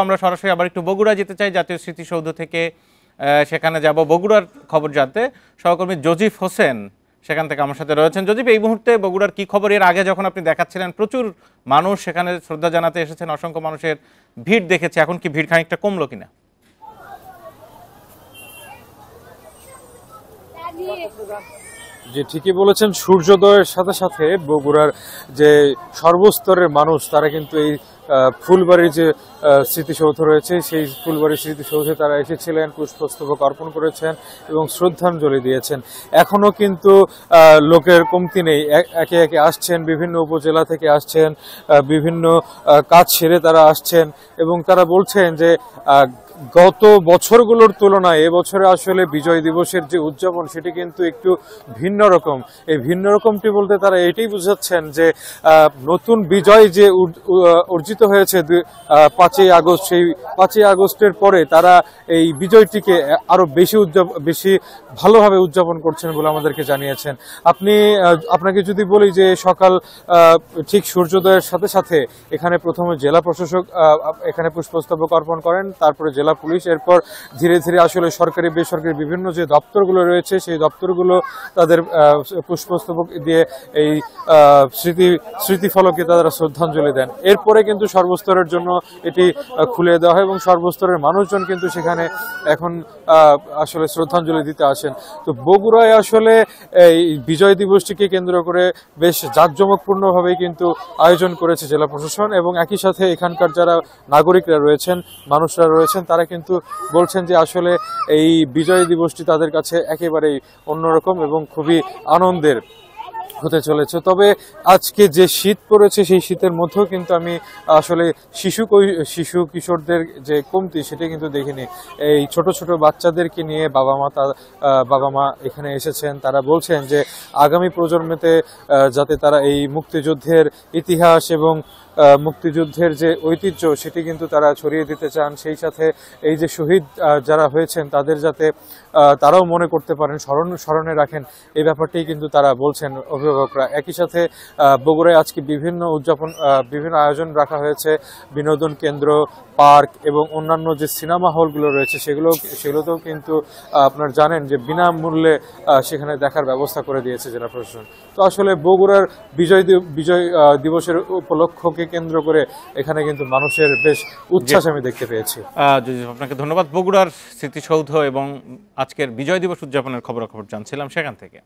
আমরা সরাসরি আবার একটু বগুড়া যেতে চাই, জাতীয় স্মৃতিসৌধ থেকে সেখানে যাব বগুড়ার খবর জানতে। সহকর্মী জজিফ হোসেন সেখান থেকে আমার সাথে রয়েছেন। জজিফ, এই মুহূর্তে বগুড়ার কি খবর? এর আগে যখন আপনি দেখাচ্ছিলেন প্রচুর মানুষ সেখানে শ্রদ্ধা জানাতে এসেছেন, অসংখ্য মানুষের ভিড় দেখেছে, এখন কি ভিড় খানিকটা কমলো কিনা? জি, ঠিকই বলেছেন। সূর্যোদয়ের সাথে সাথে বগুড়ার যে সর্বস্তরের মানুষ তারা কিন্তু এই ফুলবাড়ির যে স্মৃতিসৌধ রয়েছে সেই ফুলবাড়ির স্মৃতিসৌধে তারা এসেছিলেন, পুষ্পস্তবক অর্পণ করেছেন এবং শ্রদ্ধাঞ্জলি দিয়েছেন। এখনো কিন্তু লোকের কমতি নেই, একে একে আসছেন, বিভিন্ন উপজেলা থেকে আসছেন, বিভিন্ন কাজ সেরে তারা আসছেন এবং তারা বলছেন যে গত বছরগুলোর তুলনায় এবছরে আসলে বিজয় দিবসের যে উদযাপন সেটি কিন্তু একটু ভিন্ন রকম। এই ভিন্ন রকমটি বলতে তারা এটাই বুঝাচ্ছেন যে নতুন বিজয় যে অর্জিত হয়েছে 5ই আগস্ট, সেই 5ই আগস্টের পরে তারা এই বিজয়টিকে আরো বেশি ভালোভাবে উদযাপন করছেন বলে আমাদেরকে জানিয়েছেন। আপনাকে যদি বলি যে সকাল ঠিক সূর্যোদয়ের সাথে সাথে এখানে প্রথমে জেলা প্রশাসক এখানে পুষ্পস্তবক অর্পণ করেন, তারপরে জেলা পুলিশ, এরপর ধীরে ধীরে আসলে সরকারি বেসরকারি বিভিন্ন যে দপ্তরগুলো রয়েছে সেই দপ্তরগুলো তাদের পুষ্পস্তবক দিয়ে এই স্মৃতিফলকে তারা শ্রদ্ধাঞ্জলি দেন। এরপরে কিন্তু সর্বস্তরের জন্য এটি খুলে দেওয়া হয় এবং সর্বস্তরের মানুষজন কিন্তু সেখানে এখন আসলে শ্রদ্ধাঞ্জলি দিতে আসেন। তো বগুড়ায় আসলে এই বিজয় দিবসটিকে কেন্দ্র করে বেশ জাঁকজমকপূর্ণভাবে কিন্তু আয়োজন করেছে জেলা প্রশাসন এবং একই সাথে এখানকার যারা নাগরিকরা রয়েছেন, মানুষরা রয়েছেন, তারা কিন্তু বলছেন যে আসলে এই বিজয় দিবসটি তাদের কাছে একেবারেই অন্যরকম এবং খুবই আনন্দের হতে চলেছে। তবে আজকে যে শীত পড়েছে সেই শীতের মধ্যেও কিন্তু আমি আসলে শিশু কিশোরদের যে কমতি সেটা কিন্তু দেখিনি। এই ছোট ছোট বাচ্চাদেরকে নিয়ে বাবা মা এখানে এসেছেন। তারা বলছেন যে আগামী প্রজন্মেতে যাতে তারা এই মুক্তিযুদ্ধের ইতিহাস এবং মুক্তিযুদ্ধের যে ঐতিহ্য সেটি কিন্তু তারা ছড়িয়ে দিতে চান। সেই সাথে এই যে শহীদ যারা হয়েছেন তাদের যাতে তারাও মনে করতে পারেন, স্মরণে রাখেন, এই ব্যাপারটি কিন্তু তারা বলছেন অভিভাবকরা। একই সাথে বগুড়ায় আজকে বিভিন্ন আয়োজন রাখা হয়েছে, বিনোদন কেন্দ্র, পার্ক এবং অন্যান্য যে সিনেমা হলগুলো রয়েছে সেগুলোতেও কিন্তু আপনার জানেন যে বিনামূল্যে সেখানে দেখার ব্যবস্থা করে দিয়েছে জেলা প্রশাসন। তো আসলে বগুড়ার বিজয় দিবসের উপলক্ষকে কেন্দ্র করে এখানে কিন্তু মানুষের বেশ উচ্ছ্বাস আমি দেখতে পেয়েছি। আপনাকে ধন্যবাদ। বগুড়ার স্মৃতিসৌধ এবং আজকের বিজয় দিবস উদযাপনের খবরাখবর জানছিলাম সেখান থেকে।